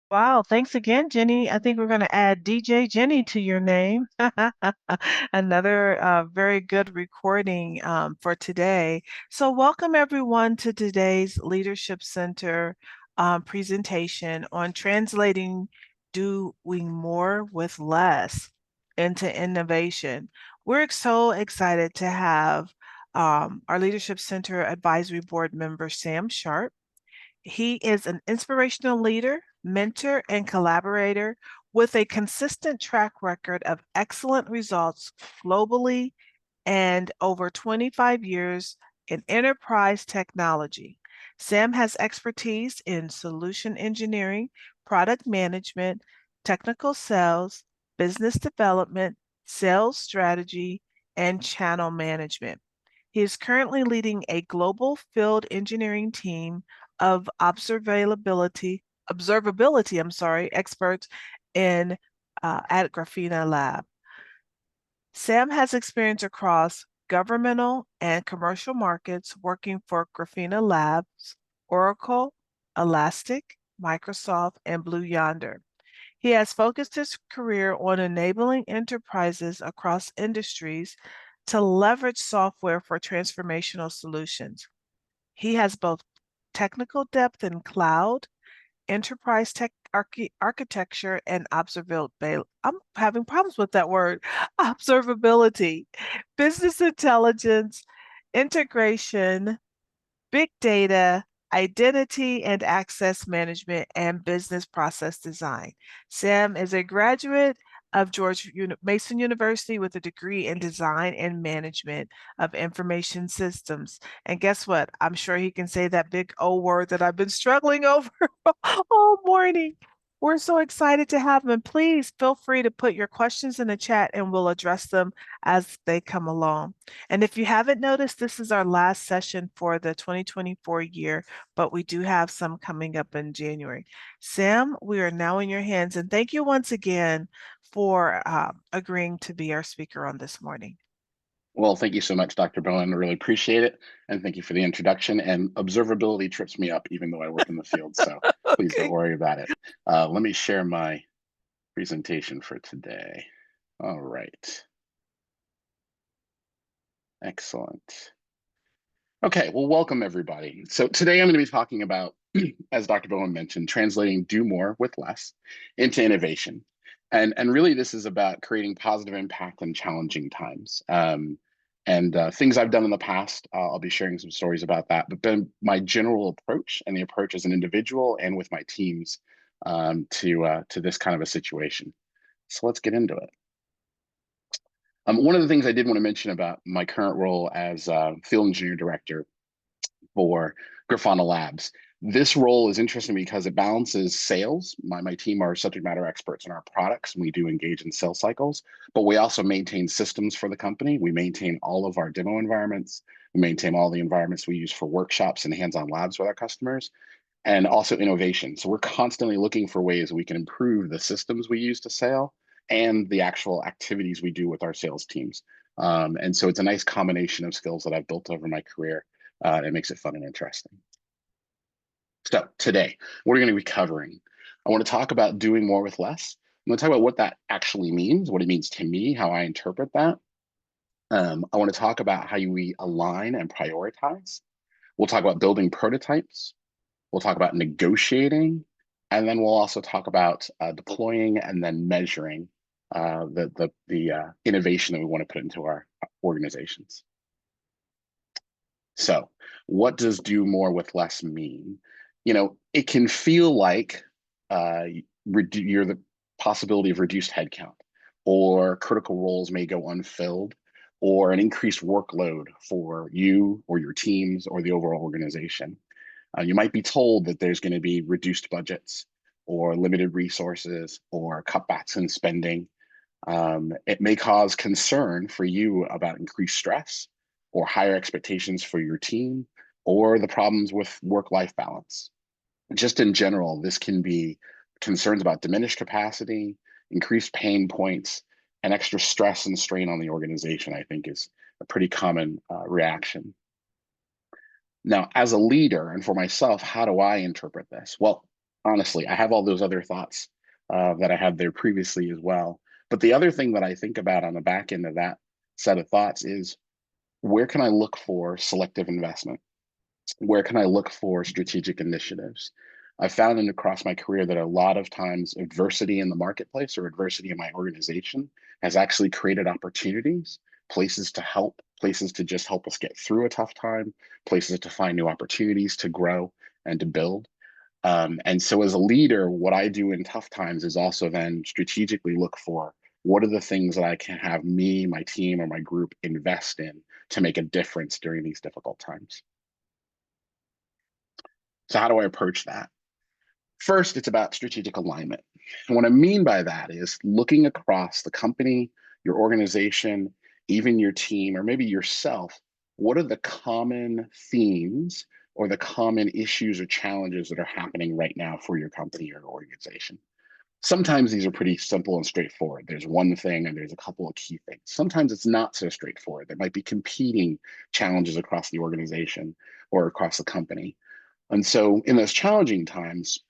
Wow, thanks again, Jenny. I think we're going to add DJ Jenny to your name. Another very good recording for today. So, welcome everyone to today's Leadership Center presentation on translating doing more with less into innovation. We're so excited to have our Leadership Center Advisory Board member, Sam Sharp. He is an inspirational leader, mentor, and collaborator with a consistent track record of excellent results globally and over 25 years in enterprise technology. Sam has expertise in solution engineering, product management, technical sales, business development, sales strategy, and channel management. He is currently leading a global field engineering team of observability experts in at Grafina Lab. Sam has experience across governmental and commercial markets working for Grafina Labs, Oracle, Elastic, Microsoft, and Blue Yonder. He has focused his career on enabling enterprises across industries to leverage software for transformational solutions. He has both technical depth in cloud, enterprise tech architecture, and observability. I'm having problems with that word. Observability, business intelligence, integration, big data, identity and access management, and business process design. Sam is a graduate of Mason University with a degree in design and management of information systems. And guess what? I'm sure he can say that big O word that I've been struggling over all morning. We're so excited to have him. Please feel free to put your questions in the chat and we'll address them as they come along. And if you haven't noticed, this is our last session for the 2024 year, but we do have some coming up in January. Sam, we are now in your hands, and thank you once again for agreeing to be our speaker on this morning. Well, thank you so much, Dr. Bowen. I really appreciate it. And thank you for the introduction. And observability trips me up, even though I work in the field. So please don't Okay. worry about it. Let me share my presentation for today. All right. Excellent. Okay, well, welcome everybody. So today I'm going to be talking about, as Dr. Bowen mentioned, translating do more with less into innovation. And really this is about creating positive impact in challenging times. And things I've done in the past, I'll be sharing some stories about that, but then my general approach and the approach as an individual and with my teams to this kind of a situation. So let's get into it. One of the things I did want to mention about my current role as field engineer director for Grafana Labs. This role is interesting because it balances sales. My team are subject matter experts in our products, and we do engage in sales cycles, but we also maintain systems for the company. We maintain all of our demo environments. We maintain all the environments we use for workshops and hands-on labs with our customers, and also innovation. So we're constantly looking for ways we can improve the systems we use to sell and the actual activities we do with our sales teams. And so it's a nice combination of skills that I've built over my career. It makes it fun and interesting. So today, what are we going to be covering? I want to talk about doing more with less. I'm going to talk about what that actually means, what it means to me, how I interpret that. I want to talk about how we align and prioritize. We'll talk about building prototypes. We'll talk about negotiating, and then we'll also talk about deploying and then measuring the innovation that we want to put into our organizations. So, what does do more with less mean? It can feel like you're the possibility of reduced headcount, or critical roles may go unfilled, or an increased workload for you or your teams or the overall organization. You might be told that there's going to be reduced budgets or limited resources or cutbacks in spending. It may cause concern for you about increased stress or higher expectations for your team or the problems with work-life balance. Just in general, this can be concerns about diminished capacity, increased pain points, and extra stress and strain on the organization, I think is a pretty common reaction. Now, as a leader and for myself, how do I interpret this? Well, honestly. I have all those other thoughts that I had there previously as well. But the other thing that I think about on the back end of that set of thoughts is, where can I look for selective investment? Where can I look for strategic initiatives? I've found in across my career that a lot of times adversity in the marketplace or adversity in my organization has actually created opportunities, places to help, places to just help us get through a tough time, places to find new opportunities to grow and to build. And so, as a leader, what I do in tough times is also then strategically look for what are the things that I can have me, my team, or my group invest in to make a difference during these difficult times. So, how do I approach that? First, it's about strategic alignment. And what I mean by that is looking across the company, your organization, even your team, or maybe yourself. What are the common themes or the common issues or challenges that are happening right now for your company or organization? Sometimes these are pretty simple and straightforward. There's one thing and there's a couple of key things. Sometimes it's not so straightforward. There might be competing challenges across the organization or across the company. And so, in those challenging times,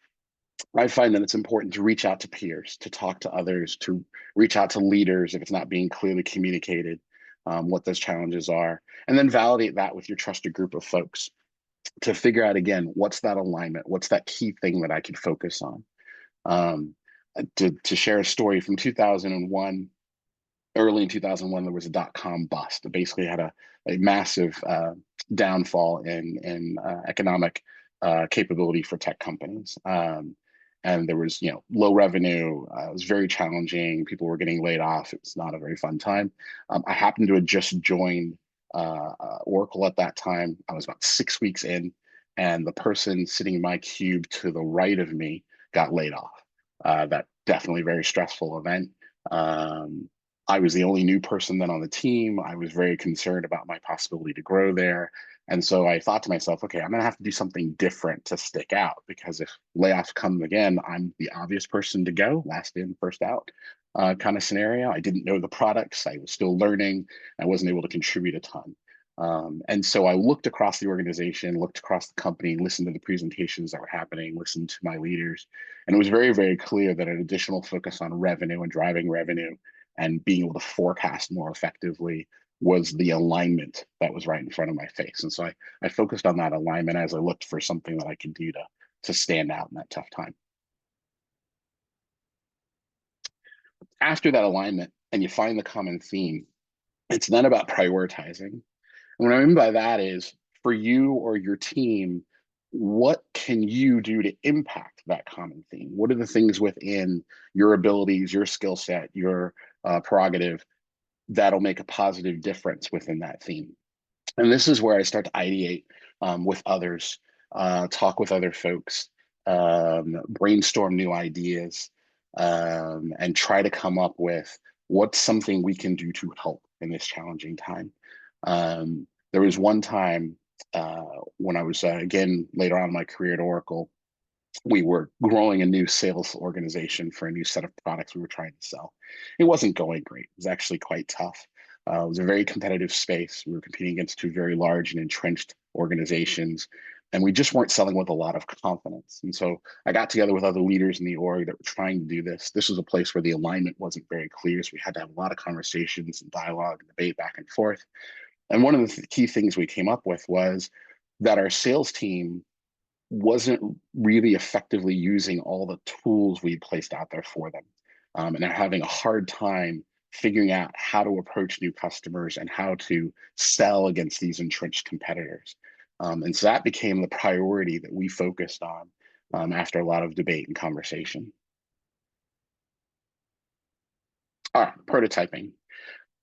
I find that it's important to reach out to peers, to talk to others, to reach out to leaders if it's not being clearly communicated what those challenges are, and then validate that with your trusted group of folks to figure out again what's that alignment, what's that key thing that I could focus on. Um, to share a story from 2001, early in 2001, there was a dot-com bust. It basically had a massive downfall in economic capability for tech companies. And there was, low revenue. It was very challenging. People were getting laid off. It was not a very fun time. I happened to have just joined Oracle at that time. I was about 6 weeks in, and the person sitting in my cube to the right of me got laid off. That definitely very stressful event. Um, I was the only new person then on the team. I was very concerned about my possibility to grow there. And so I thought to myself, okay, I'm going to have to do something different to stick out because if layoffs come again, I'm the obvious person to go, last in, first out kind of scenario. I didn't know the products. I was still learning. I wasn't able to contribute a ton. And so I looked across the organization, looked across the company, listened to the presentations that were happening, listened to my leaders. And it was very, very clear that an additional focus on revenue and driving revenue and being able to forecast more effectively was the alignment that was right in front of my face. And so I focused on that alignment as I looked for something that I could do to stand out in that tough time. After that alignment, and you find the common theme, it's then about prioritizing. And what I mean by that is for you or your team, what can you do to impact that common theme? What are the things within your abilities, your skill set, your prerogative that'll make a positive difference within that theme? And this is where I start to ideate with others, talk with other folks, brainstorm new ideas, and try to come up with what's something we can do to help in this challenging time. There was one time when I was, again, later on in my career at Oracle, we were growing a new sales organization for a new set of products we were trying to sell. It wasn't going great. It was actually quite tough. It was a very competitive space. We were competing against two very large and entrenched organizations, and we just weren't selling with a lot of confidence. And so I got together with other leaders in the org that were trying to do this. This was a place where the alignment wasn't very clear, so we had to have a lot of conversations and dialogue and debate back and forth. And one of the key things we came up with was that our sales team wasn't really effectively using all the tools we placed out there for them. And they're having a hard time figuring out how to approach new customers and how to sell against these entrenched competitors. And so that became the priority that we focused on after a lot of debate and conversation. All right, prototyping.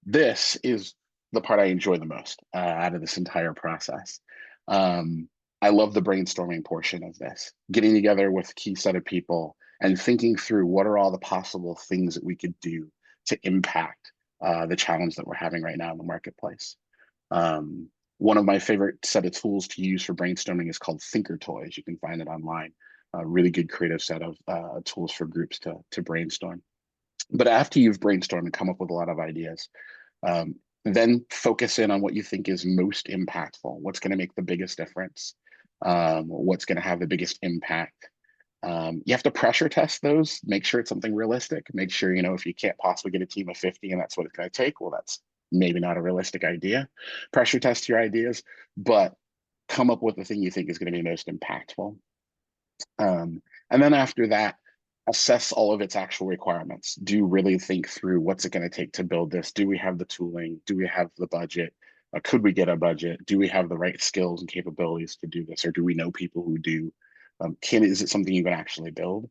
This is the part I enjoy the most out of this entire process. Um, I love the brainstorming portion of this, getting together with a key set of people and thinking through what are all the possible things that we could do to impact the challenge that we're having right now in the marketplace. One of my favorite set of tools to use for brainstorming is called Thinker Toys. You can find it online. A really good creative set of tools for groups to brainstorm. But after you've brainstormed and come up with a lot of ideas, um, then focus in on what you think is most impactful, what's going to make the biggest difference, what's going to have the biggest impact. You have to pressure test those, make sure it's something realistic, make sure, if you can't possibly get a team of 50 and that's what it's going to take, well, that's maybe not a realistic idea. Pressure test your ideas, but come up with the thing you think is going to be most impactful. Um, and then after that, assess all of its actual requirements. Do you really think through what's it going to take to build this? Do we have the tooling? Do we have the budget? Could we get a budget? Do we have the right skills and capabilities to do this? Or do we know people who do? Is it something you can actually build?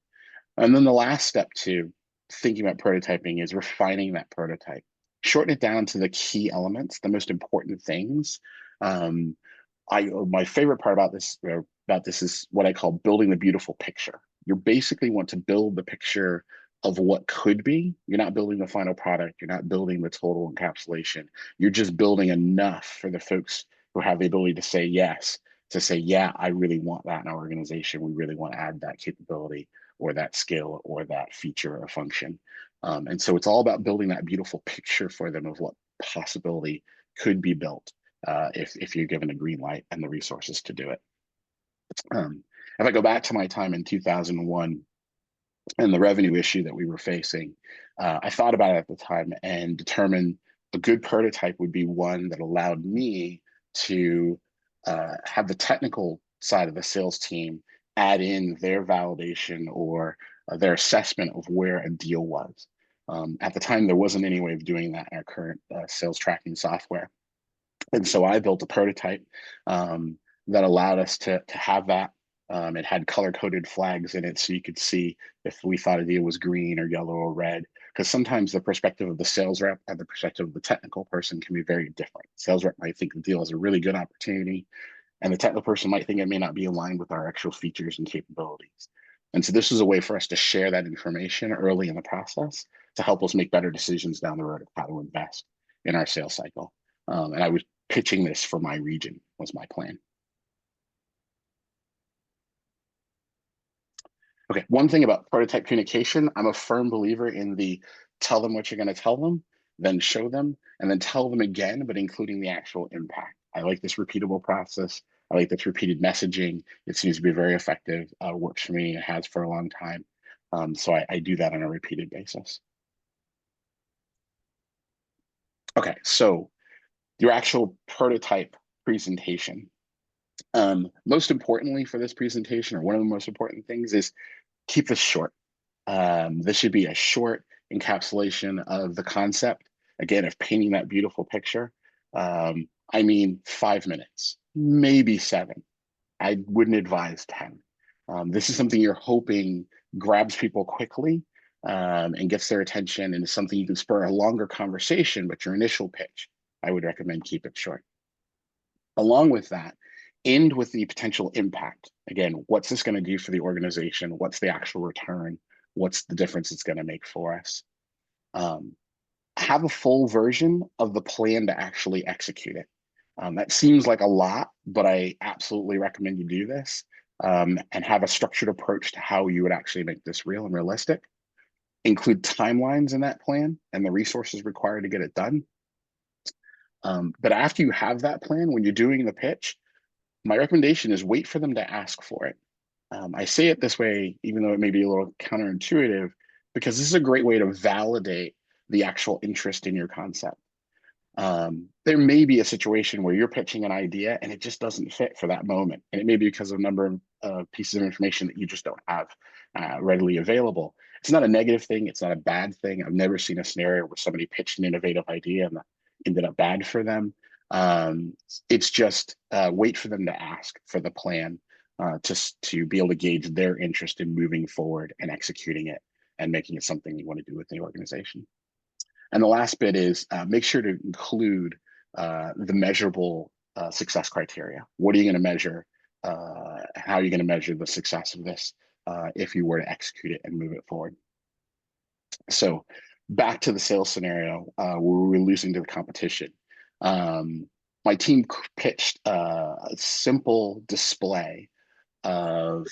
And then the last step to thinking about prototyping is refining that prototype. Shorten it down to the key elements, the most important things. Um, my favorite part about this is what I call building the beautiful picture. You basically want to build the picture of what could be. You're not building the final product. You're not building the total encapsulation. You're just building enough for the folks who have the ability to say yes, to say, yeah, I really want that in our organization. We really want to add that capability or that skill or that feature or function. And so it's all about building that beautiful picture for them of what possibility could be built if you're given a green light and the resources to do it. If I go back to my time in 2001 and the revenue issue that we were facing, I thought about it at the time and determined a good prototype would be one that allowed me to have the technical side of the sales team add in their validation or their assessment of where a deal was. At the time, there wasn't any way of doing that in our current sales tracking software. And so I built a prototype that allowed us to have that. It had color coded flags in it so you could see if we thought a deal was green or yellow or red. Because sometimes the perspective of the sales rep and the perspective of the technical person can be very different. Sales rep might think the deal is a really good opportunity, and the technical person might think it may not be aligned with our actual features and capabilities. And so this is a way for us to share that information early in the process to help us make better decisions down the road of how to invest in our sales cycle. And I was pitching this for my region was my plan. Okay, one thing about prototype communication, I'm a firm believer in the tell them what you're going to tell them, then show them, and then tell them again, but including the actual impact. I like this repeatable process. I like this repeated messaging. It seems to be very effective. Works for me. It has for a long time. So I do that on a repeated basis. Okay, so your actual prototype presentation. Most importantly for this presentation, or one of the most important things is keep this short. This should be a short encapsulation of the concept, again, of painting that beautiful picture. I mean, 5 minutes, maybe 7. I wouldn't advise 10. This is something you're hoping grabs people quickly and gets their attention and is something you can spur a longer conversation, but your initial pitch, I would recommend keep it short. Along with that, end with the potential impact. Again, what's this going to do for the organization? What's the actual return? What's the difference it's going to make for us? Um, have a full version of the plan to actually execute it. That seems like a lot, but I absolutely recommend you do this and have a structured approach to how you would actually make this real and realistic. Include timelines in that plan and the resources required to get it done. But after you have that plan, when you're doing the pitch, my recommendation is wait for them to ask for it. I say it this way, even though it may be a little counterintuitive, because this is a great way to validate the actual interest in your concept. There may be a situation where you're pitching an idea and it just doesn't fit for that moment. And it may be because of a number of pieces of information that you just don't have readily available. It's not a negative thing. It's not a bad thing. I've never seen a scenario where somebody pitched an innovative idea and ended up bad for them. It's just wait for them to ask for the plan to be able to gauge their interest in moving forward and executing it and making it something you want to do with the organization. And the last bit is make sure to include the measurable success criteria. What are you going to measure? How are you going to measure the success of this if you were to execute it and move it forward? So back to the sales scenario where we were losing to the competition. My team pitched a simple display of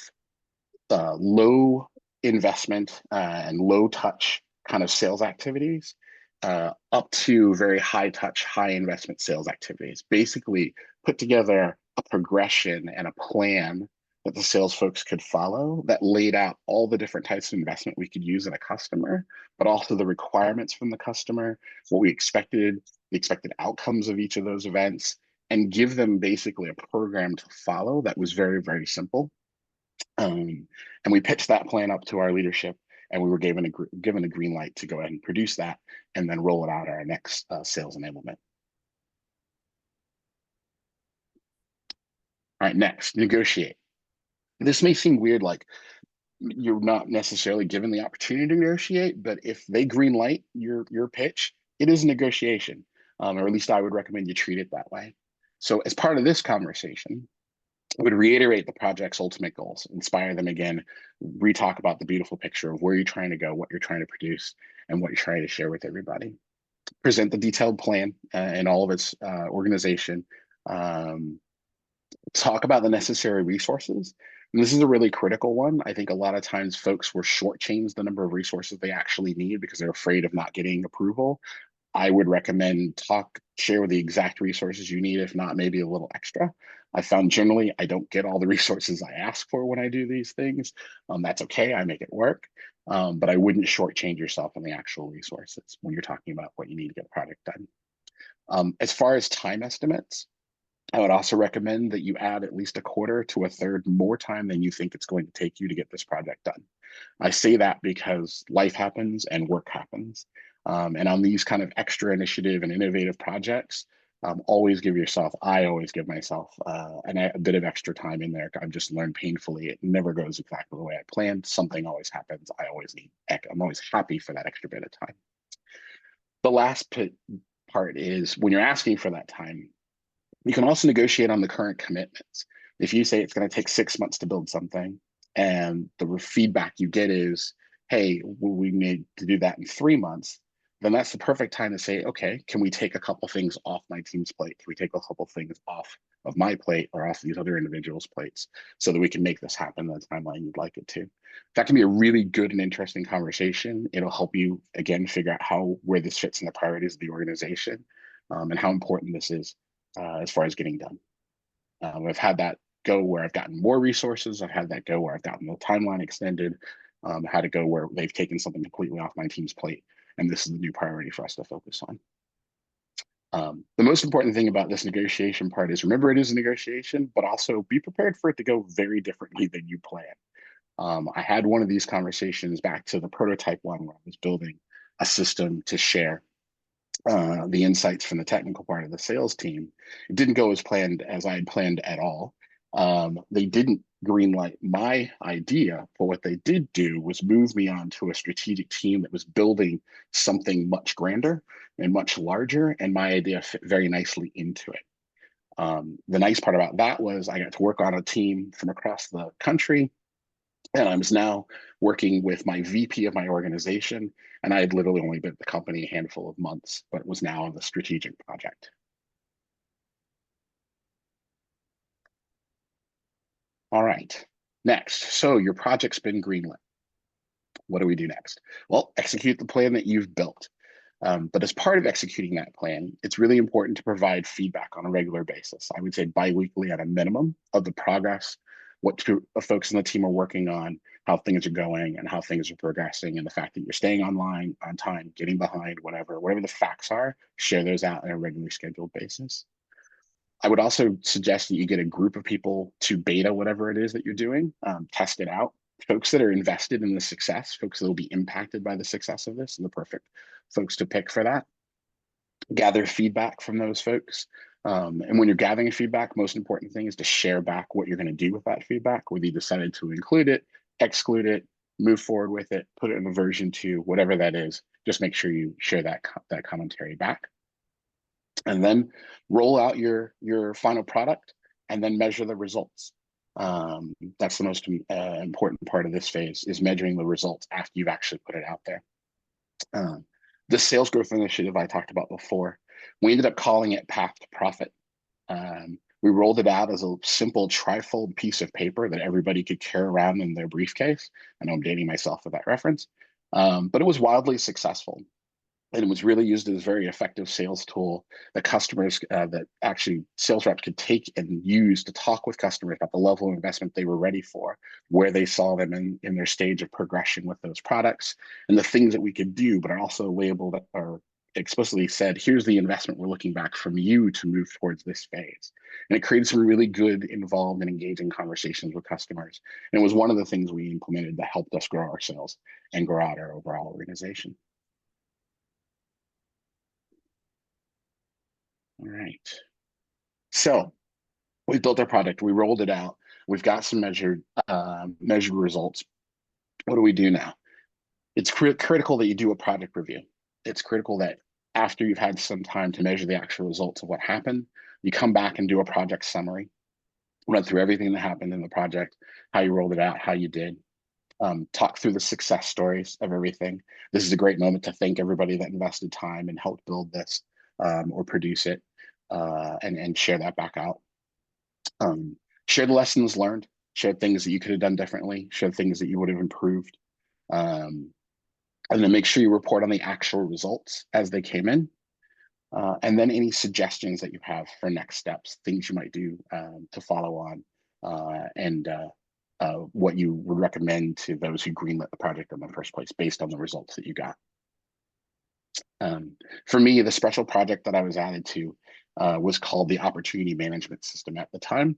low investment and low touch kind of sales activities up to very high touch, high investment sales activities. Basically, put together a progression and a plan that the sales folks could follow that laid out all the different types of investment we could use in a customer, but also the requirements from the customer, what we expected, the expected outcomes of each of those events, and give them basically a program to follow that was very, very simple. And we pitched that plan up to our leadership, and we were given a green light to go ahead and produce that and then roll it out at our next sales enablement. All right, next, negotiate. This may seem weird, like you're not necessarily given the opportunity to negotiate, but if they green light your pitch, it is a negotiation, or at least I would recommend you treat it that way. So as part of this conversation, I would reiterate the project's ultimate goals, inspire them again, re-talk about the beautiful picture of where you're trying to go, what you're trying to produce, and what you're trying to share with everybody. Present the detailed plan and all of its organization. Um, Talk about the necessary resources. And this is a really critical one. I think a lot of times folks were shortchanged the number of resources they actually need because they're afraid of not getting approval. I would recommend share the exact resources you need, if not maybe a little extra. I found generally I don't get all the resources I ask for when I do these things. That's okay, I make it work. But I wouldn't shortchange yourself on the actual resources when you're talking about what you need to get the project done. As far as time estimates, I would also recommend that you add at least a quarter to a third more time than you think it's going to take you to get this project done. I say that because life happens and work happens. And on these kind of extra initiative and innovative projects, I always give myself a bit of extra time in there. I've just learned painfully, it never goes exactly the way I planned. Something always happens. I'm always happy for that extra bit of time. The last part is when you're asking for that time, you can also negotiate on the current commitments. If you say it's going to take 6 months to build something and the feedback you get is, hey, we need to do that in 3 months, then that's the perfect time to say, okay, can we take a couple things off my team's plate? Can we take a couple things off of my plate or off these other individuals' plates so that we can make this happen in the timeline you'd like it to? That can be a really good and interesting conversation. It'll help you, again, figure out where this fits in the priorities of the organization and how important this is as far as getting done. I've had that go where I've gotten more resources. I've had that go where I've gotten the timeline extended. Had to go where they've taken something completely off my team's plate, and this is the new priority for us to focus on. The most important thing about this negotiation part is remember it is a negotiation, but also be prepared for it to go very differently than you plan. I had one of these conversations back to the prototype one where I was building a system to share the insights from the technical part of the sales team. It didn't go as planned as I had planned at all. They didn't greenlight my idea, but what they did do was move me on to a strategic team that was building something much grander and much larger, and my idea fit very nicely into it. The nice part about that was I got to work on a team from across the country, and I was now working with my VP of my organization, and I had literally only been at the company a handful of months, but was now on the strategic project. All right, next. So your project's been greenlit. What do we do next? Well, execute the plan that you've built. But as part of executing that plan, it's really important to provide feedback on a regular basis. I would say biweekly at a minimum of the progress, what folks in the team are working on, how things are going, and how things are progressing, and the fact that you're staying online, on time, getting behind, whatever the facts are, share those out on a regularly scheduled basis. I would also suggest that you get a group of people to beta whatever it is that you're doing, test it out. Folks that are invested in the success, folks that will be impacted by the success of this, are the perfect folks to pick for that. Gather feedback from those folks. And when you're gathering feedback, most important thing is to share back what you're going to do with that feedback, whether you decided to include it, exclude it, move forward with it, put it in a version 2, whatever that is. Just make sure you share that commentary back. And then roll out your final product and then measure the results. That's the most important part of this phase, is measuring the results after you've actually put it out there. The sales growth initiative I talked about before, we ended up calling it Path to Profit. We rolled it out as a simple trifold piece of paper that everybody could carry around in their briefcase. I know I'm dating myself with that reference, but it was wildly successful. and it was really used as a very effective sales tool that customers that actually sales reps could take and use to talk with customers about the level of investment they were ready for, where they saw them in their stage of progression with those products, and the things that we could do, but are also labeled or explicitly said, here's the investment we're looking back from you to move towards this phase. And it created some really good, involved, and engaging conversations with customers. And it was one of the things we implemented that helped us grow our sales and grow out our overall organization. All right. So we built our product, we rolled it out, we've got some measured results. What do we do now? It's critical that you do a project review. It's critical that after you've had some time to measure the actual results of what happened, you come back and do a project summary, run through everything that happened in the project, how you rolled it out, how you did, talk through the success stories of everything. This is a great moment to thank everybody that invested time and helped build this or produce it, and share that back out. Um, share the lessons learned, share things that you could have done differently, share things that you would have improved. Um, and then make sure you report on the actual results as they came in. And then any suggestions that you have for next steps, things you might do to follow on, and what you would recommend to those who greenlit the project in the first place based on the results that you got. For me, the special project that I was added to was called the Opportunity Management System at the time.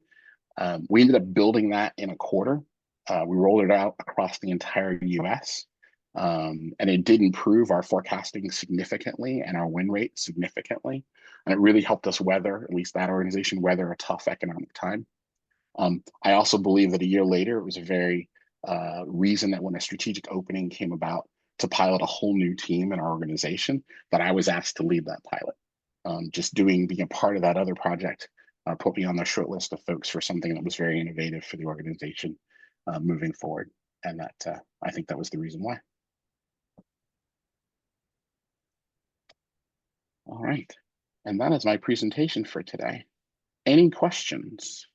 We ended up building that in a quarter. We rolled it out across the entire US. And it did improve our forecasting significantly and our win rate significantly. And it really helped us weather, at least that organization, weather a tough economic time. I also believe that a year later, it was a very reason that when a strategic opening came about to pilot a whole new team in our organization, that I was asked to lead that pilot. Just being a part of that other project put me on the short list of folks for something that was very innovative for the organization moving forward. And that I think that was the reason why. All right. And that is my presentation for today. Any questions?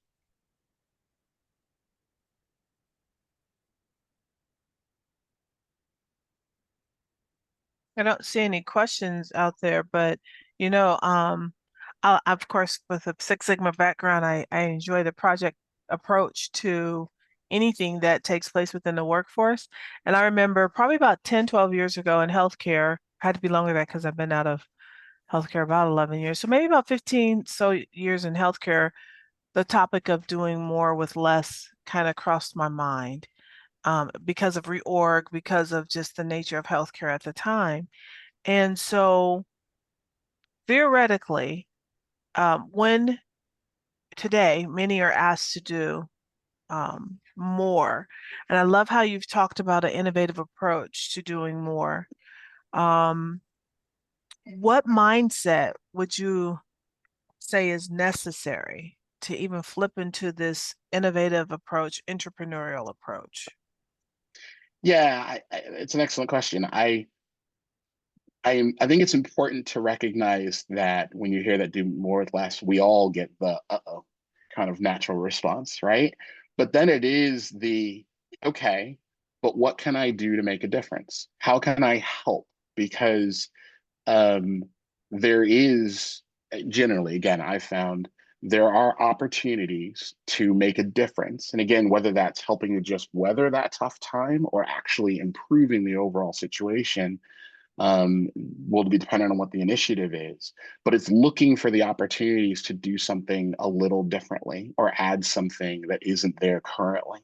I don't see any questions out there, but you know, of course, with a Six Sigma background, I enjoy the project approach to anything that takes place within the workforce. And I remember probably about 10, 12 years ago in healthcare, had to be longer than that because I've been out of healthcare about 11 years. So maybe about 15 so years in healthcare, the topic of doing more with less kind of crossed my mind, because of reorg, because of just the nature of healthcare at the time. And so theoretically, when today many are asked to do more, and I love how you've talked about an innovative approach to doing more. Um, what mindset would you say is necessary to even flip into this innovative approach, entrepreneurial approach? Yeah, it's an excellent question. I think it's important to recognize that when you hear that do more with less, we all get the uh-oh kind of natural response, right? But then it is the okay, but what can I do to make a difference? How can I help? Because um, there is generally, again, I found there are opportunities to make a difference. And again, whether that's helping to just weather that tough time or actually improving the overall situation, will be dependent on what the initiative is, but it's looking for the opportunities to do something a little differently or add something that isn't there currently.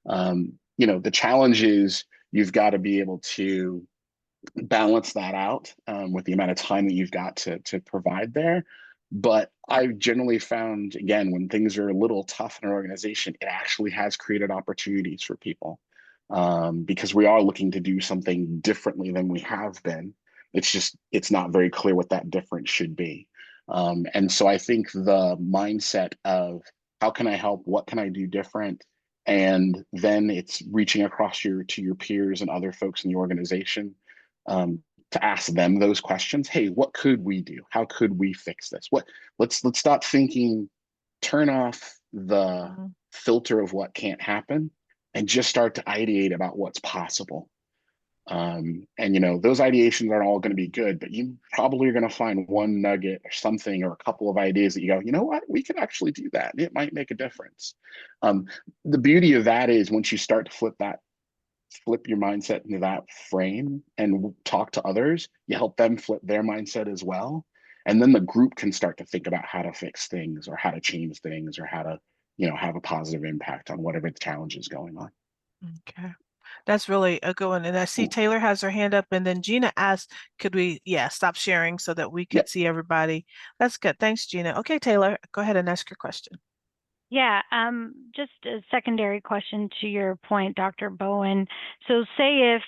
The challenge is you've got to be able to balance that out with the amount of time that you've got to provide there. But I've generally found, again, when things are a little tough in an organization, it actually has created opportunities for people because we are looking to do something differently than we have been. It's not very clear what that difference should be. And so I think the mindset of how can I help? What can I do different? And then it's reaching across to your peers and other folks in the organization to ask them those questions. Hey, what could we do? How could we fix this? Let's stop thinking, turn off the Mhm. filter of what can't happen and just start to ideate about what's possible. And those ideations aren't all going to be good, but you probably are going to find one nugget or something or a couple of ideas that you go, you know what, we could actually do that. It might make a difference. Um, the beauty of that is once you start to flip your mindset into that frame and talk to others, you help them flip their mindset as well. And then the group can start to think about how to fix things or how to change things or how to, have a positive impact on whatever the challenge is going on. Okay. That's really a good one. And I see Ooh, Taylor has her hand up, and then Gina asked, could we, yeah, stop sharing so that we could yep. see everybody? That's good. Thanks, Gina. Okay, Taylor, go ahead and ask your question. Yeah, just a secondary question to your point, Dr. Bowen. So, say if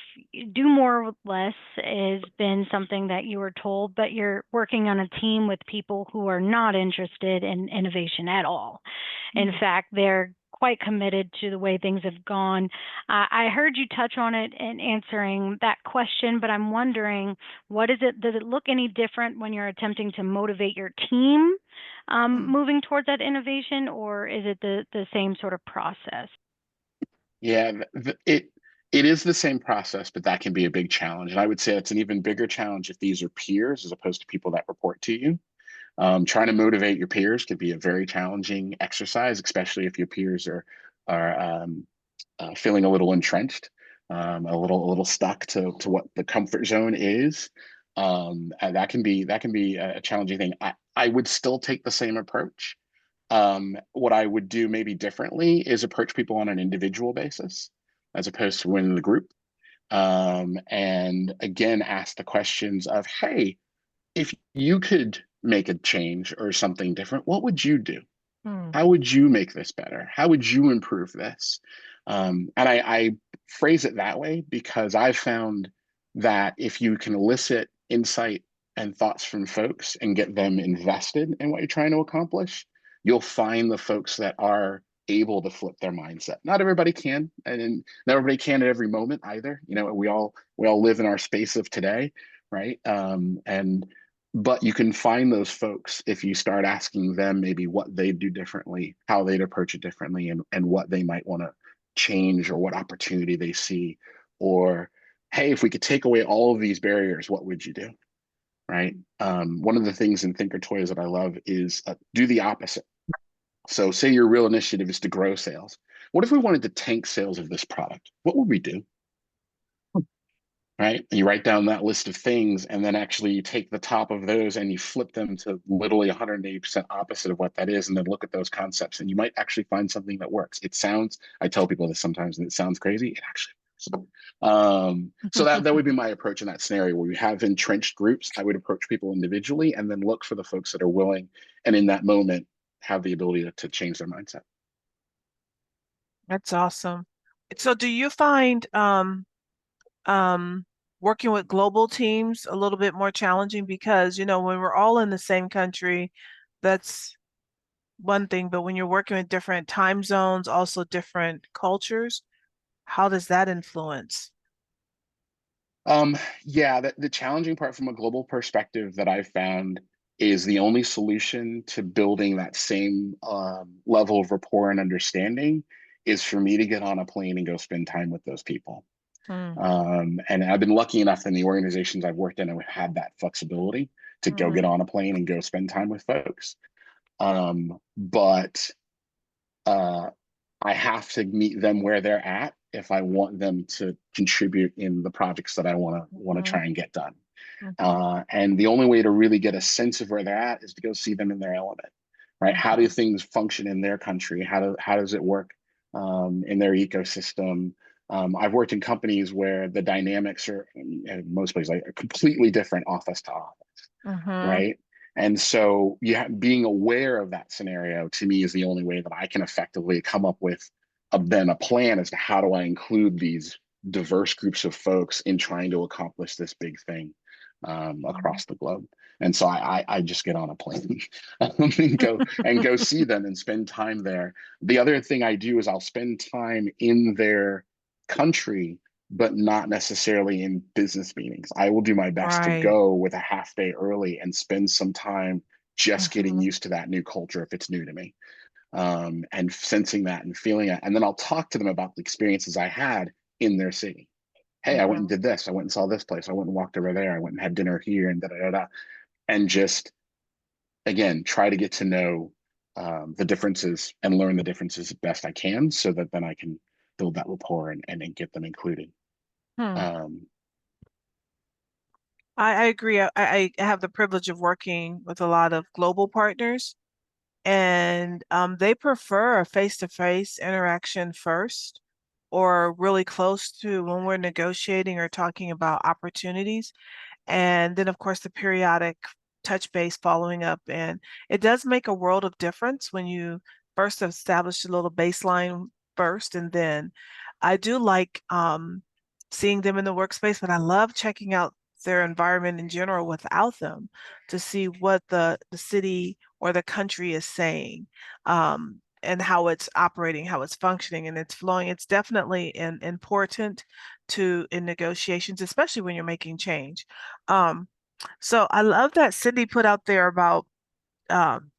do more with less has been something that you were told, but you're working on a team with people who are not interested in innovation at all. In Mm, fact, they're quite committed to the way things have gone. I heard you touch on it in answering that question, but I'm wondering, what is it? Does it look any different when you're attempting to motivate your team mm, moving towards that innovation, or is it the same sort of process? Yeah, it is the same process, but that can be a big challenge. And I would say it's an even bigger challenge if these are peers as opposed to people that report to you. Trying to motivate your peers can be a very challenging exercise, especially if your peers are feeling a little entrenched, a little stuck to what the comfort zone is. And that can be a challenging thing. I would still take the same approach. What I would do maybe differently is approach people on an individual basis as opposed to in the group. And again, ask the questions of, hey, if you could make a change or something different, what would you do? mm, How would you make this better? How would you improve this? And I phrase it that way because I've found that if you can elicit insight and thoughts from folks and get them invested in what you're trying to accomplish, you'll find the folks that are able to flip their mindset. Not everybody can, and not everybody can at every moment either. We all live in our space of today, right? And but you can find those folks if you start asking them maybe what they'd do differently, how they'd approach it differently, and what they might want to change or what opportunity they see. Or, hey, if we could take away all of these barriers, what would you do? Right. One of the things in Thinker Toys that I love is do the opposite. So, say your real initiative is to grow sales. What if we wanted to tank sales of this product? What would we do? Right? And you write down that list of things, and then actually you take the top of those and you flip them to literally 180% opposite of what that is, and then look at those concepts, and you might actually find something that works. I tell people this sometimes, and it sounds crazy. It actually works. So that would be my approach in that scenario where you have entrenched groups. I would approach people individually and then look for the folks that are willing and in that moment have the ability to change their mindset. that's awesome. So do you find um, working with global teams a little bit more challenging because, when we're all in the same country, that's one thing, but when you're working with different time zones, also different cultures, how does that influence? Yeah, the challenging part from a global perspective that I've found is the only solution to building that same level of rapport and understanding is for me to get on a plane and go spend time with those people. Hmm. And I've been lucky enough in the organizations I've worked in and had that flexibility to go Hmm. get on a plane and go spend time with folks. But uh, I have to meet them where they're at if I want them to contribute in the projects that I want to Hmm. try and get done. Hmm. And the only way to really get a sense of where they're at is to go see them in their element, right? How do Hmm. things function in their country? How does it work in their ecosystem? I've worked in companies where the dynamics are, in most places, like completely different office to office, Hmm. right? And so being aware of that scenario to me is the only way that I can effectively come up with then a plan as to how do I include these diverse groups of folks in trying to accomplish this big thing across the globe. And so I just get on a plane and go see them and spend time there. The other thing I do is I'll spend time in their country, but not necessarily in business meetings. I will do my best to Right. go with a half day early and spend some time just getting Hmm. used to that new culture if it's new to me, and sensing that and feeling it. And then I'll talk to them about the experiences I had in their city. Hey, I went and Mhm. did this. I went and saw this place. I went and walked over there. I went and had dinner here and da da da da. And just again, try to get to know the differences and learn the differences best I can, so that then I can build that rapport and get them included. Hmm. Um, I agree. I have the privilege of working with a lot of global partners, and they prefer a face-to-face interaction first, or really close to when we're negotiating or talking about opportunities. And then, of course, the periodic touch base following up. And it does make a world of difference when you first establish a little baseline first. And then I do like seeing them in the workspace, but I love checking out their environment in general without them to see what the city or the country is saying, and how it's operating, how it's functioning, and it's flowing. It's definitely important in negotiations, especially when you're making change. Um, so I love that Cindy put out there about um,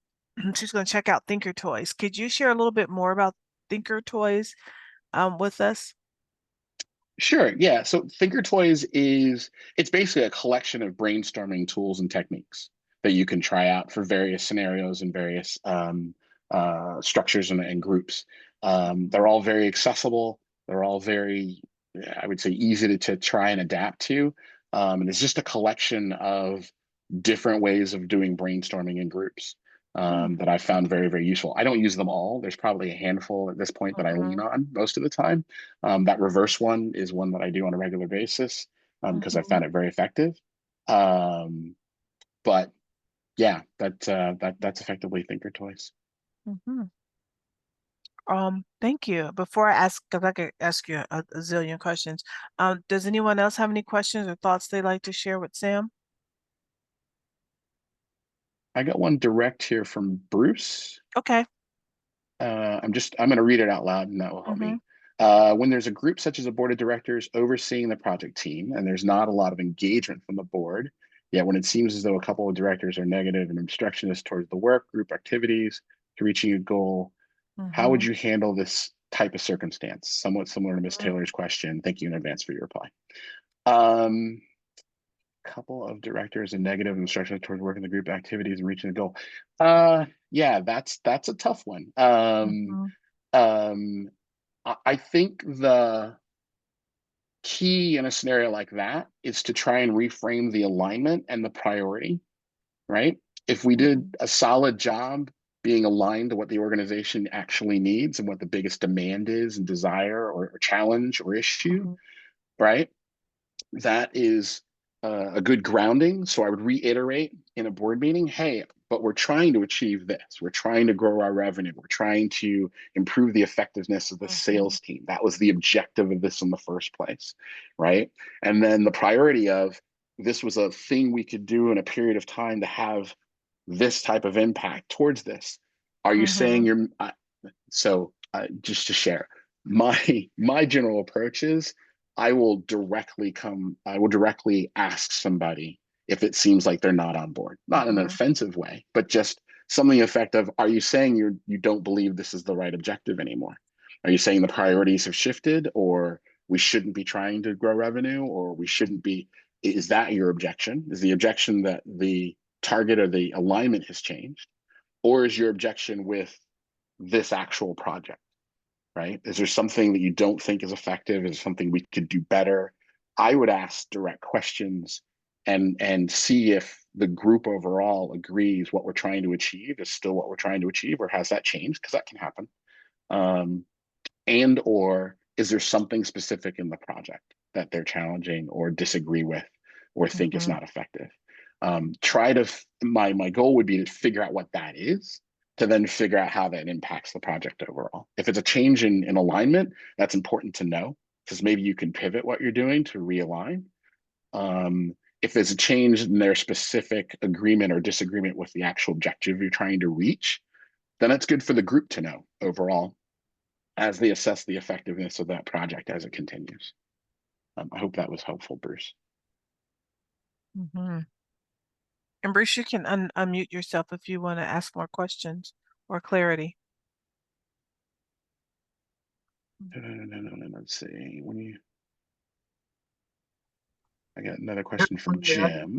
she's going to check out Thinker Toys. Could you share a little bit more about Thinker Toys with us? Sure. Yeah. So Thinker Toys is it's basically a collection of brainstorming tools and techniques that you can try out for various scenarios and various structures and groups. They're all very accessible. They're all very, I would say, easy to try and adapt to. And it's just a collection of different ways of doing brainstorming in groups Hmm, that I found okay. very, very useful. I don't use them all. There's probably a handful at this point that I lean Hmm. on most of the time. That reverse one is one that I do on a regular basis because I Hmm. found it very effective. Um, but yeah, that's effectively Thinker Toys. Hmm. Thank you. Before I ask, because I could ask you a zillion questions. Does anyone else have any questions or thoughts they'd like to share with Sam? I got one direct here from Bruce. Okay. I'm going to read it out loud and that will help Hmm. me. When there's a group such as a board of directors overseeing the project team and there's not a lot of engagement from the board, yet when it seems as though a couple of directors are negative and obstructionist towards the work group activities to reaching a goal, how would Hmm. you handle this type of circumstance? Somewhat similar to Ms. Taylor's question. Thank you in advance for your reply. Um, Couple of directors and negative instructions towards working the group activities and reaching the goal. Yeah, that's a tough one. Hmm. Um, I think the key in a scenario like that is to try and reframe the alignment and the priority, right? If we did Hmm. a solid job being aligned to what the organization actually needs and what the biggest demand is and desire or challenge or issue, Hmm. right? That is a good grounding. So I would reiterate in a board meeting, hey, but we're trying to achieve this. We're trying to grow our revenue. We're trying to improve the effectiveness of the Hmm. sales team. That was the objective of this in the first place, right? And then the priority of this was a thing we could do in a period of time to have this type of impact towards this. Are you saying Hmm. you're just to share my general approach is I will directly ask somebody if it seems like they're not on board, not in an Hmm. offensive way, but just something effective. Are you saying you don't believe this is the right objective anymore? Are you saying the priorities have shifted, or we shouldn't be trying to grow revenue, or we shouldn't be? Is that your objection? Is the objection that the target or the alignment has changed, or is your objection with this actual project? Right? Is there something that you don't think is effective? Is something we could do better? I would ask direct questions and see if the group overall agrees what we're trying to achieve is still what we're trying to achieve, or has that changed? Because that can happen. Um, and or is there something specific in the project that they're challenging or disagree with or think is Hmm. not effective? Try to my goal would be to figure out what that is, to then figure out how that impacts the project overall. If it's a change in alignment, that's important to know, because maybe you can pivot what you're doing to realign. If there's a change in their specific agreement or disagreement with the actual objective you're trying to reach, then it's good for the group to know overall as they assess the effectiveness of that project as it continues. I hope that was helpful, Bruce. Hmm. And Bruce, you can unmute yourself if you want to ask more questions or clarity. No, let's see. When you I got another question from Yeah, Jim.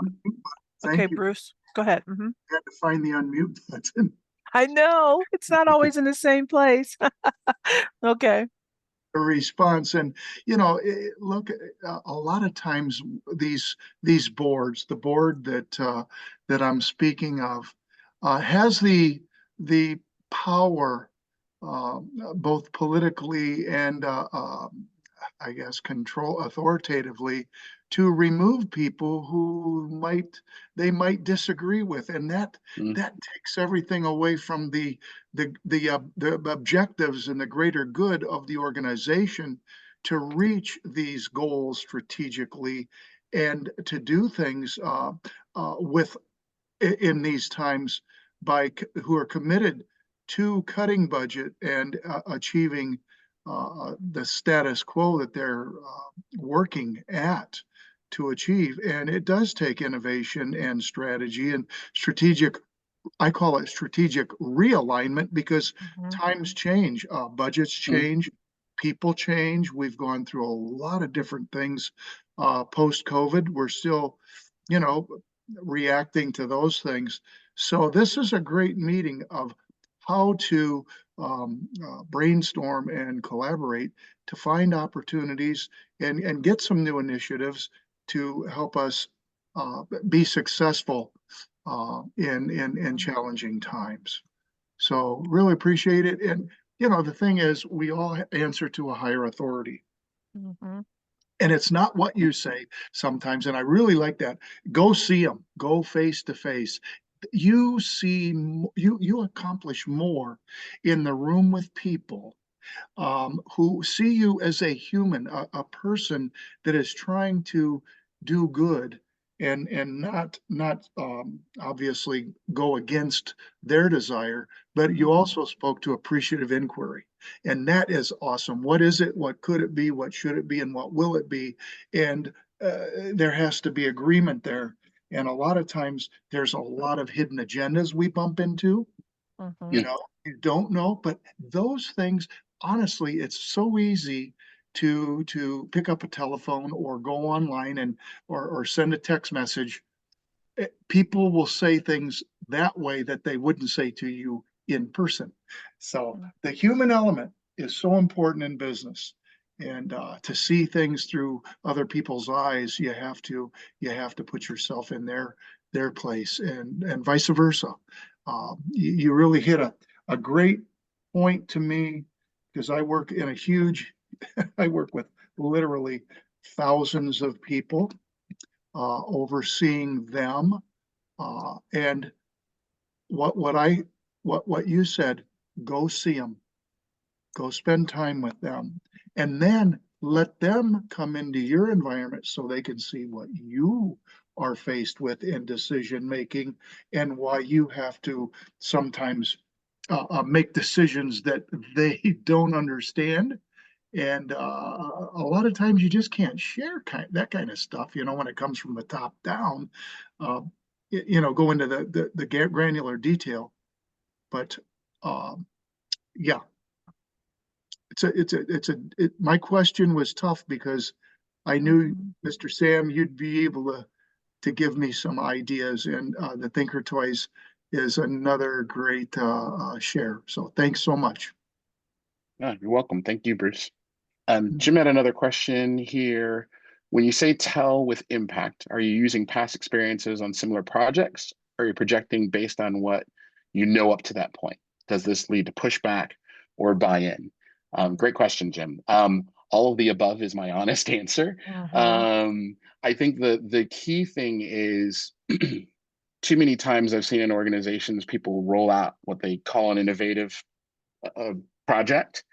Okay, thank you. Bruce, go ahead. I had to find the unmute button. I know it's not always in the same place. Okay. A response. And look, a lot of times these boards, the board that I'm speaking of, has the power, both politically and I guess control authoritatively, to remove people who might disagree with, and Mm, that takes everything away from the objectives and the greater good of the organization to reach these goals strategically and to do things with in these times who are committed to cutting budget and achieving the status quo that they're working at to achieve. And it does take innovation and strategy and strategic, I call it strategic realignment, because Mhm. times change, budgets mm, change, people change. We've gone through a lot of different things post COVID. We're still, you know, reacting to those things. So this is a great meeting of how to brainstorm and collaborate to find opportunities and get some new initiatives to help us be successful in challenging times. So really appreciate it. And the thing is, we all answer to a higher authority. Mhm. And it's not what you say sometimes. And I really like that. Go see them, go face to face. You see, you accomplish more in the room with people who see you as a human, a person that is trying to do good and not obviously go against their desire, but you also spoke to appreciative inquiry. And that is awesome. What is it? What could it be? What should it be? And what will it be? And there has to be agreement there. And a lot of times there's a lot of hidden agendas we bump into, Mhm. mm, you don't know, but those things, honestly, it's so easy to pick up a telephone or go online and or send a text message. People will say things that way that they wouldn't say to you in person. So Mhm. the human element is so important in business. And to see things through other people's eyes, you have to put yourself in their place, and vice versa. You really hit a great point to me, because I work in a huge, I work with literally thousands of people, overseeing them. And what you said, go see them, go spend time with them, and then let them come into your environment so they can see what you are faced with in decision making, and why you have to sometimes make decisions that they don't understand. And a lot of times you just can't share that kind of stuff, when it comes from the top down. Uh, go into the granular detail, but um, yeah, my question was tough because I knew, Mhm. Mr. Sam, you'd be able to give me some ideas, and the Thinker Toys is another great share. So thanks so much. yeah, you're welcome. Thank you, Bruce. Jim had another question here. When you say tell with impact, are you using past experiences on similar projects? Or are you projecting based on what you know up to that point? Does this lead to pushback or buy-in? Great question, Jim. All of the above is my honest answer. Mhm. I think the key thing is too many times I've seen in organizations, people roll out what they call an innovative uh, project,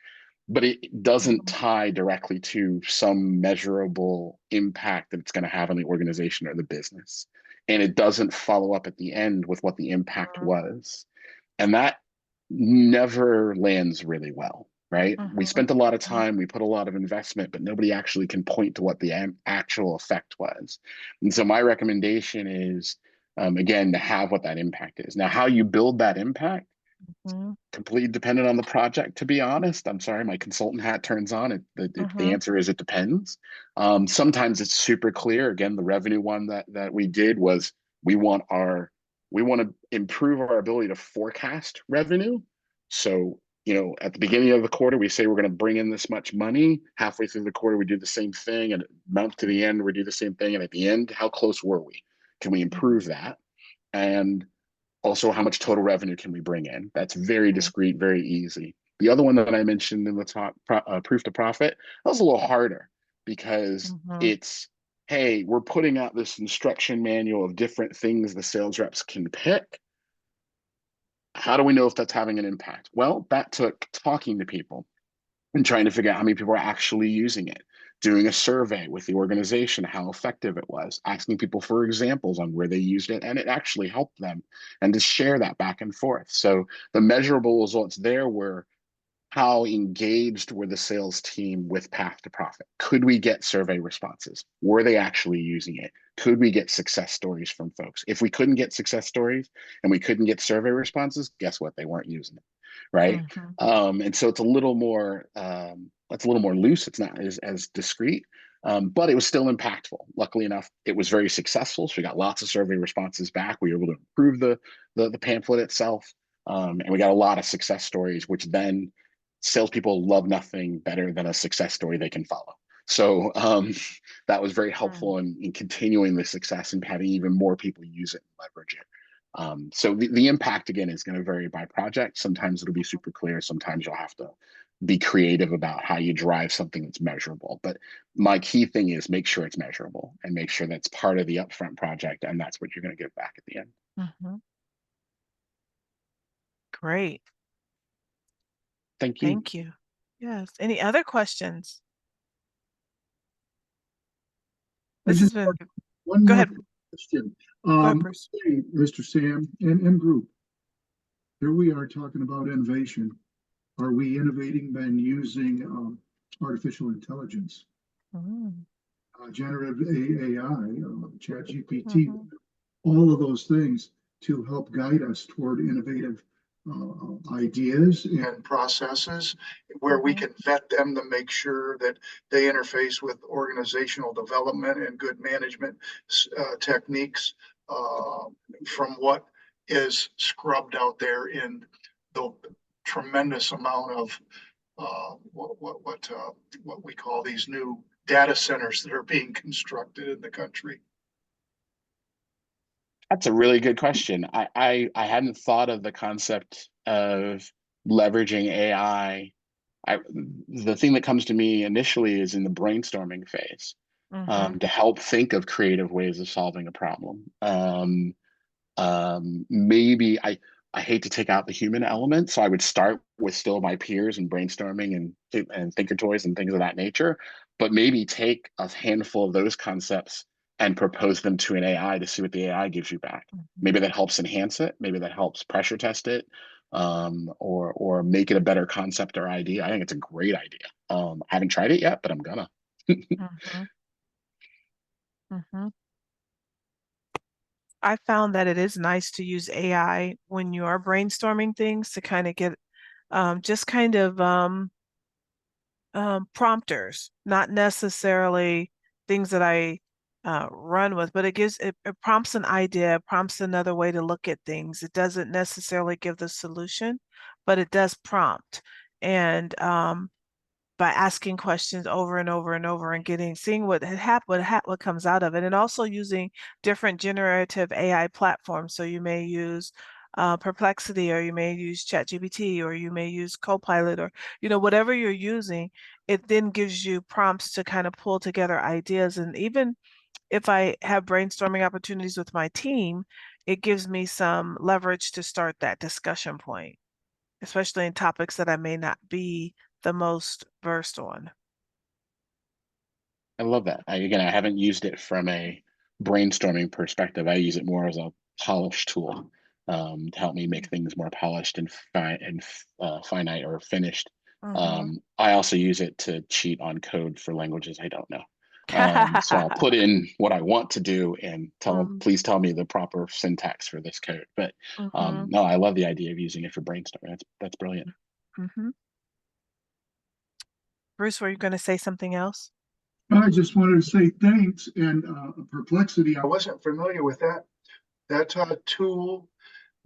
but it doesn't Mhm. tie directly to some measurable impact that it's going to have on the organization or the business. And it doesn't follow up at the end with what the impact was. And that never lands really well, right? We Mhm. spent a lot of Mhm. time, we put a lot of investment, but nobody actually can point to what the actual effect was. And so my recommendation is, again, to have what that impact is. Now, how you build that impact Mhm. Completely dependent on the project, to be honest. I'm sorry, my consultant hat turns on. The Mhm. answer is it depends. Sometimes it's super clear. Again, the revenue one that we did was we want to improve our ability to forecast revenue. So, at the beginning of the quarter, we say we're going to bring in this much money. Halfway through the quarter, we do the same thing, and month to the end, we do the same thing. And at the end, how close were we? Can we improve that? And also, how much total revenue can we bring in? That's very Mhm. discrete, very easy. The other one that I mentioned in the top, proof to profit, that was a little harder because Mhm. it's, hey, we're putting out this instruction manual of different things the sales reps can pick. How do we know if that's having an impact? Well, that took talking to people and trying to figure out how many people are actually using it, doing a survey with the organization, how effective it was, asking people for examples on where they used it, and it actually helped them, and to share that back and forth. So the measurable results there were how engaged were the sales team with Path to Profit? Could we get survey responses? Were they actually using it? Could we get success stories from folks? If we couldn't get success stories and we couldn't get survey responses, guess what? They weren't using it, right? Mhm. And so it's a little more loose. It's not as discreet, but it was still impactful. Luckily enough, it was very successful. So we got lots of survey responses back. We were able to improve the pamphlet itself, and we got a lot of success stories, which then salespeople love nothing better than a success story they can follow. So that was very Mhm. helpful in continuing the success and having even more people use it and leverage it. So the impact again is going to vary by project. Sometimes it'll be super clear. Sometimes you'll have to be creative about how you drive something that's measurable. But my key thing is make sure it's measurable and make sure that's part of the upfront project, and that's what you're going to get back at the end. Mhm. Great. Thank you. Thank you. Yes. Any other questions? I This just has been, have one go more ahead. question. Go ahead, Bruce. Hey, Mr. Sam and group, here we are talking about innovation. Are we innovating by using artificial intelligence, Mhm. generative AI, ChatGPT, Mhm. all of those things to help guide us toward innovative ideas and processes where we Mhm. can vet them to make sure that they interface with organizational development and good management techniques uh, from what is scrubbed out there in the tremendous amount of what we call these new data centers that are being constructed in the country. That's a really good question. I hadn't thought of the concept of leveraging AI. The thing that comes to me initially is in the brainstorming phase, Mhm. to help think of creative ways of solving a problem. Maybe I hate to take out the human element, so I would start with still my peers and brainstorming and thinker toys and things of that nature, but maybe take a handful of those concepts and propose them to an AI to see what the AI gives you back. Mhm. Maybe that helps enhance it. Maybe that helps pressure test it, or make it a better concept or idea. I think it's a great idea. I haven't tried it yet, but I'm gonna. Mhm. Mhm. I found that it is nice to use AI when you are brainstorming things to kind of get just kind of prompters, not necessarily things that I run with, but it prompts an idea, prompts another way to look at things. It doesn't necessarily give the solution, but it does prompt. And by asking questions over and over and over and seeing what comes out of it, and also using different generative AI platforms. So you may use Perplexity, or you may use ChatGPT, or you may use Copilot, or whatever you're using. It then gives you prompts to kind of pull together ideas. And even if I have brainstorming opportunities with my team, it gives me some leverage to start that discussion point, especially in topics that I may not be the most versed on. I love that. Again, I haven't used it from a brainstorming perspective. I use it more as a polish tool, to help me make things more polished and finite or finished. Mm-hmm. I also use it to cheat on code for languages I don't know. So I'll put in what I want to do and tell them, Mm, please tell me the proper syntax for this code. But mhm, no, I love the idea of using it for brainstorming. That's brilliant. mhm. Bruce, were you going to say something else? I just wanted to say thanks and Perplexity. I wasn't familiar with that tool,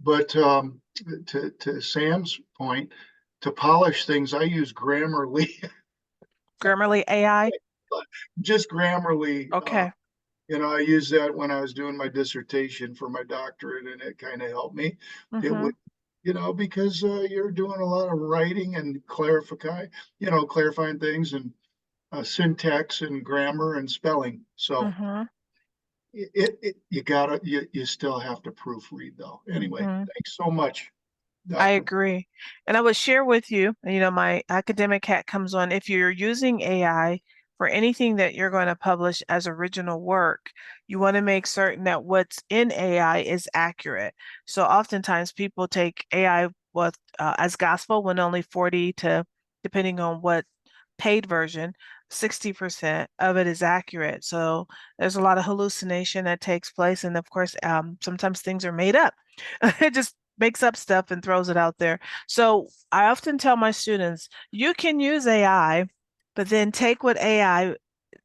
but to Sam's point, to polish things, I use Grammarly, Grammarly AI? just Grammarly. Okay. I used that when I was doing my dissertation for my doctorate, and it kind of helped me. It Mm-hmm. would, because you're doing a lot of writing and clarifying things and syntax and grammar and spelling. So Mm-hmm. you still have to proofread though. Anyway, Mm-hmm. thanks so much, I Doctor. agree. And I would share with you, my academic hat comes on. If you're using AI for anything that you're going to publish as original work, you want to make certain that what's in AI is accurate. So oftentimes people take AI with as gospel when only 40 to, depending on what paid version, 60% of it is accurate. So there's a lot of hallucination that takes place. And of course, sometimes things are made up. It just makes up stuff and throws it out there. So I often tell my students, you can use AI, but then take what AI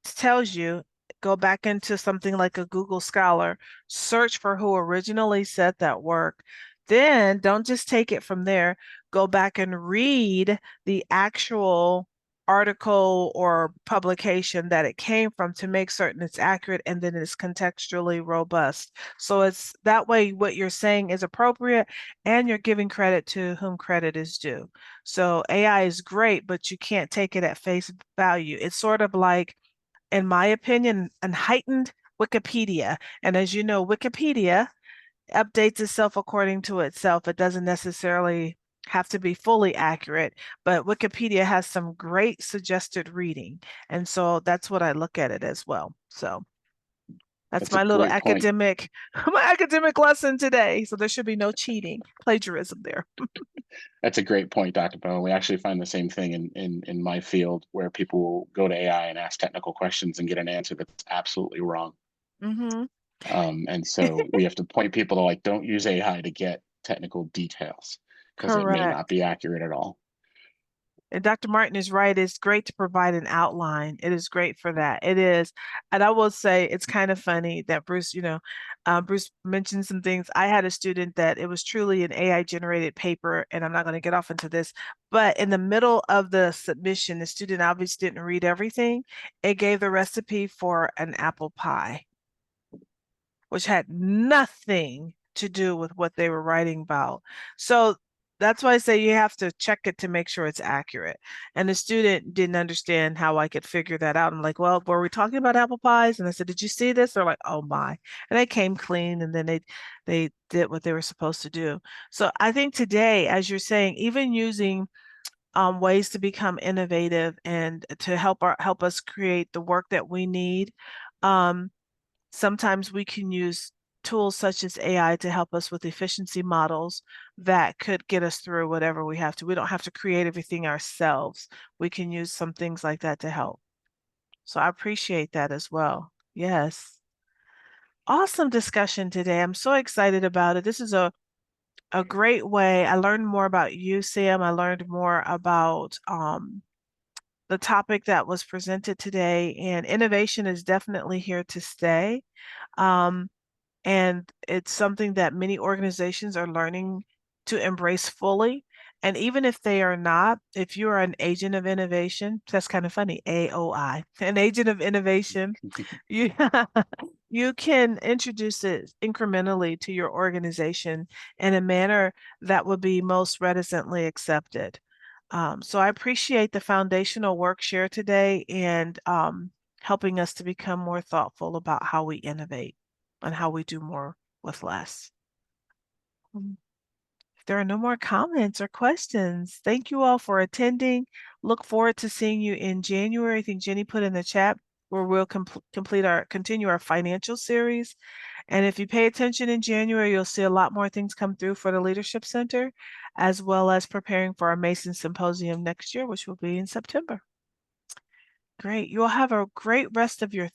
tells you, go back into something like a Google Scholar, search for who originally said that work. Then don't just take it from there, go back and read the actual article or publication that it came from to make certain it's accurate and then it's contextually robust. So it's that way what you're saying is appropriate and you're giving credit to whom credit is due. So AI is great, but you can't take it at face value. It's sort of like, in my opinion, an heightened Wikipedia. And as you know, Wikipedia updates itself according to itself. It doesn't necessarily have to be fully accurate, but Wikipedia has some great suggested reading. And so that's what I look at it as well. So that's That's a my little great point. academic, my academic lesson today. So there should be no cheating, plagiarism there. That's a great point, Dr. Bowen. We actually find the same thing in my field where people will go to AI and ask technical questions and get an answer that's absolutely wrong. Mm-hmm. And so we have to point people to like, don't use AI to get technical details because it may not Correct. be accurate at all. And Dr. Martin is right. It's great to provide an outline. It is great for that. It is. And I will say it's kind of funny that Bruce, Bruce mentioned some things. I had a student that it was truly an AI generated paper, and I'm not going to get off into this, but in the middle of the submission, the student obviously didn't read everything. It gave the recipe for an apple pie, which had nothing to do with what they were writing about. So that's why I say you have to check it to make sure it's accurate. And the student didn't understand how I could figure that out. I'm like, well, were we talking about apple pies? And I said, did you see this? They're like, oh my. And they came clean and then they did what they were supposed to do. So I think today, as you're saying, even using ways to become innovative and to help us create the work that we need. Um, Sometimes we can use tools such as AI to help us with efficiency models that could get us through whatever we have to. We don't have to create everything ourselves. We can use some things like that to help. So I appreciate that as well. Yes. Awesome discussion today. I'm so excited about it. This is a great way. I learned more about you, Sam. I learned more about the topic that was presented today, and innovation is definitely here to stay. Um, And it's something that many organizations are learning to embrace fully. And even if they are not, if you are an agent of innovation, that's kind of funny, AOI, an agent of innovation, you you can introduce it incrementally to your organization in a manner that would be most reticently accepted. So I appreciate the foundational work shared today and helping us to become more thoughtful about how we innovate and how we do more with less. If there are no more comments or questions, thank you all for attending. Look forward to seeing you in January. I think Jenny put in the chat where we'll continue our financial series. And if you pay attention in January, you'll see a lot more things come through for the Leadership Center, as well as preparing for our Mason Symposium next year, which will be in September. Great. You'll have a great rest of your